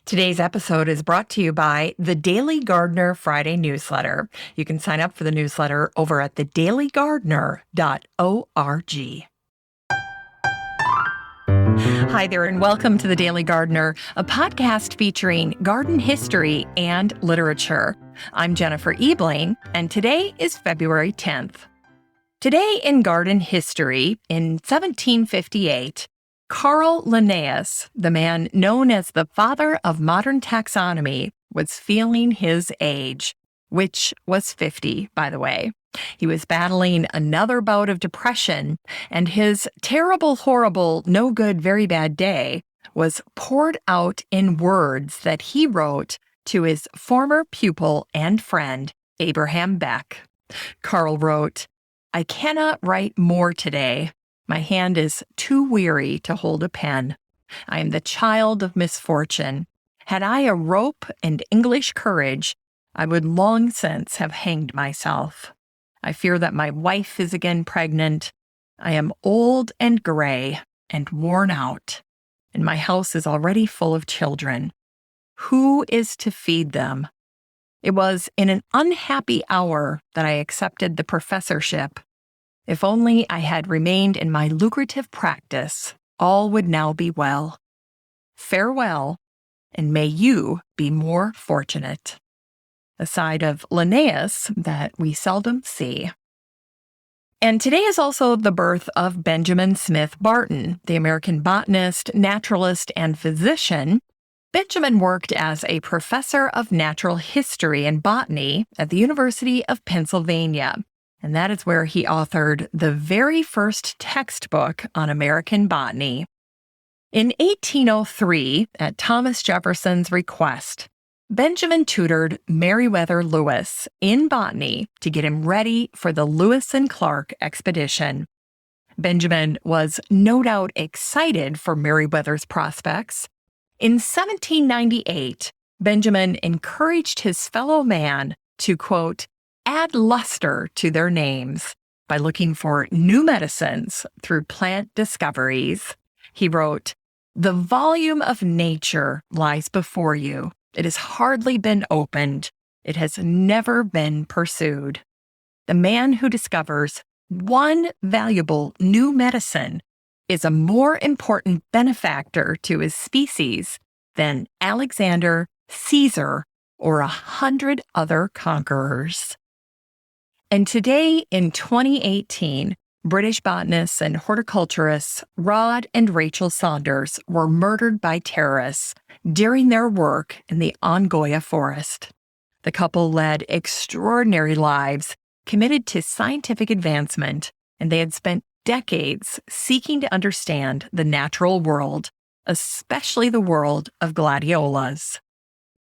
Today's episode is brought to you by the Daily Gardener Friday newsletter. You can sign up for the newsletter over at thedailygardener.org. Hi there, and welcome to The Daily Gardener, a podcast featuring garden history and literature. I'm Jennifer Ebling, and today is February 10th. Today in garden history, in 1758, Carl Linnaeus, the man known as the father of modern taxonomy, was feeling his age, which was 50, by the way. He was battling another bout of depression, and his terrible, horrible, no good, very bad day was poured out in words that he wrote to his former pupil and friend, Abraham Beck. Carl wrote, "I cannot write more today. My hand is too weary to hold a pen. I am the child of misfortune. Had I a rope and English courage, I would long since have hanged myself. I fear that my wife is again pregnant. I am old and gray and worn out, and my house is already full of children. Who is to feed them? It was in an unhappy hour that I accepted the professorship. If only I had remained in my lucrative practice, all would now be well. Farewell, and may you be more fortunate." A side of Linnaeus that we seldom see. And today is also the birth of Benjamin Smith Barton, the American botanist, naturalist, and physician. Benjamin worked as a professor of natural history and botany at the University of Pennsylvania. And that is where he authored the very first textbook on American botany. In 1803, at Thomas Jefferson's request, Benjamin tutored Meriwether Lewis in botany to get him ready for the Lewis and Clark expedition. Benjamin was no doubt excited for Meriwether's prospects. In 1798, Benjamin encouraged his fellow man to, quote, add luster to their names by looking for new medicines through plant discoveries. He wrote, "The volume of nature lies before you. It has hardly been opened. It has never been pursued. The man who discovers one valuable new medicine is a more important benefactor to his species than Alexander, Caesar, or 100 other conquerors." And today, in 2018, British botanists and horticulturists Rod and Rachel Saunders were murdered by terrorists during their work in the Ongoya forest. The couple led extraordinary lives committed to scientific advancement, and they had spent decades seeking to understand the natural world, especially the world of gladiolas.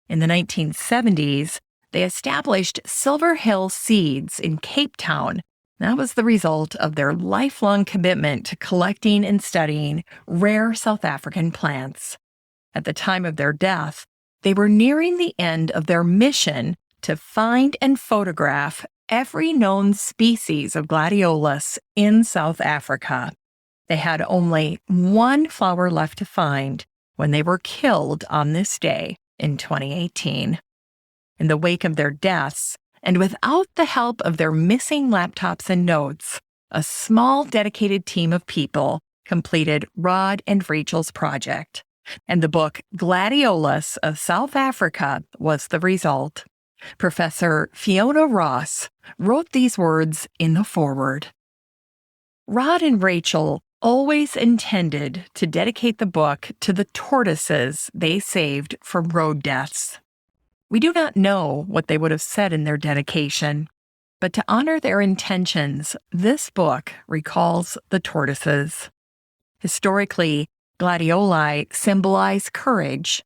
In the 1970s, they established Silver Hill Seeds in Cape Town. That was the result of their lifelong commitment to collecting and studying rare South African plants. At the time of their death, they were nearing the end of their mission to find and photograph every known species of gladiolus in South Africa. They had only one flower left to find when they were killed on this day in 2018. In the wake of their deaths, and without the help of their missing laptops and notes, a small dedicated team of people completed Rod and Rachel's project, and the book Gladiolus of South Africa was the result. Professor Fiona Ross wrote these words in the foreword. Rod and Rachel always intended to dedicate the book to the tortoises they saved from road deaths. We do not know what they would have said in their dedication, but to honor their intentions, this book recalls the tortoises. Historically, gladioli symbolize courage.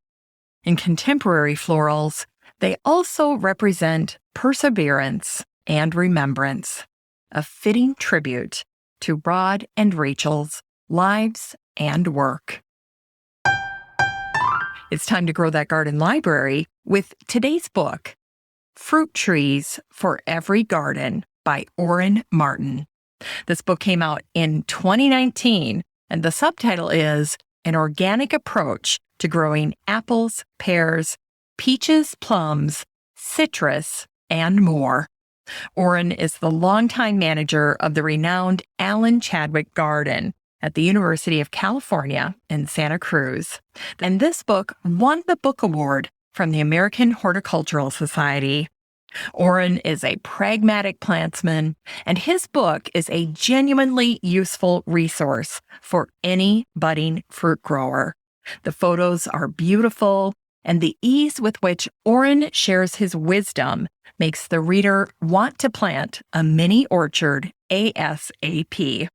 In contemporary florals, they also represent perseverance and remembrance, a fitting tribute to Rod and Rachel's lives and work. It's time to grow that garden library with today's book, Fruit Trees for Every Garden by Orrin Martin. This book came out in 2019, and the subtitle is An Organic Approach to growing apples, pears, peaches, plums, citrus, and more. Orrin is the longtime manager of the renowned Allen Chadwick Garden at the University of California in Santa Cruz. And this book won the book award from the American Horticultural Society. Orrin is a pragmatic plantsman, and his book is a genuinely useful resource for any budding fruit grower. The photos are beautiful, and the ease with which Orrin shares his wisdom makes the reader want to plant a mini orchard ASAP.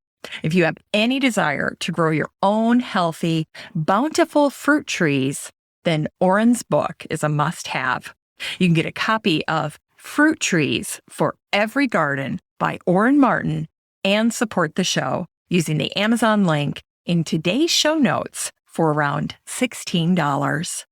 If you have any desire to grow your own healthy, bountiful fruit trees, then Orrin's book is a must-have. You can get a copy of Fruit Trees for Every Garden by Orrin Martin and support the show using the Amazon link in today's show notes for around $16.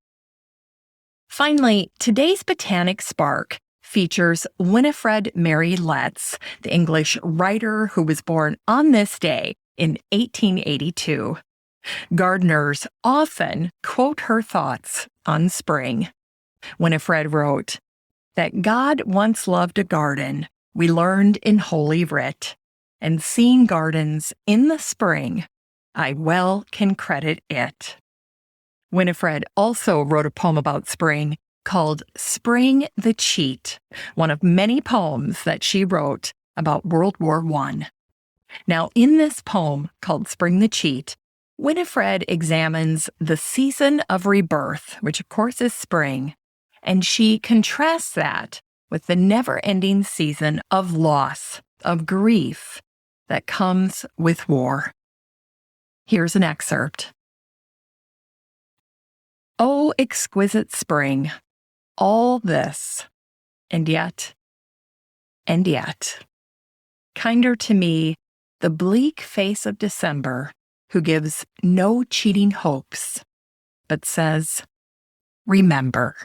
Finally, today's Botanic Spark features Winifred Mary Letts, the English writer who was born on this day in 1882. Gardeners often quote her thoughts on spring. Winifred wrote, "That God once loved a garden, we learned in Holy Writ, and seeing gardens in the spring, I well can credit it." Winifred also wrote a poem about spring called Spring the Cheat, one of many poems that she wrote about World War I. Now, in this poem called Spring the Cheat, Winifred examines the season of rebirth, which of course is spring, and she contrasts that with the never-ending season of loss, of grief that comes with war. Here's an excerpt. "Oh, exquisite spring, all this, and yet, kinder to me, the bleak face of December, who gives no cheating hopes, but says, remember."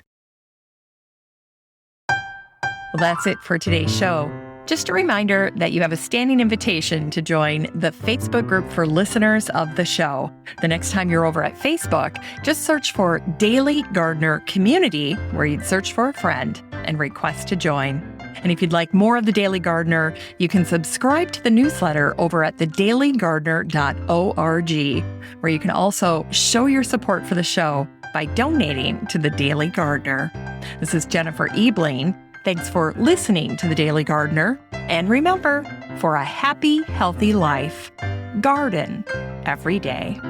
Well, that's it for today's show. Just a reminder that you have a standing invitation to join the Facebook group for listeners of the show. The next time you're over at Facebook, just search for Daily Gardener Community, where you'd search for a friend and request to join. And if you'd like more of The Daily Gardener, you can subscribe to the newsletter over at thedailygardener.org, where you can also show your support for the show by donating to The Daily Gardener. This is Jennifer Ebling. Thanks for listening to The Daily Gardener. And remember, for a happy, healthy life, garden every day.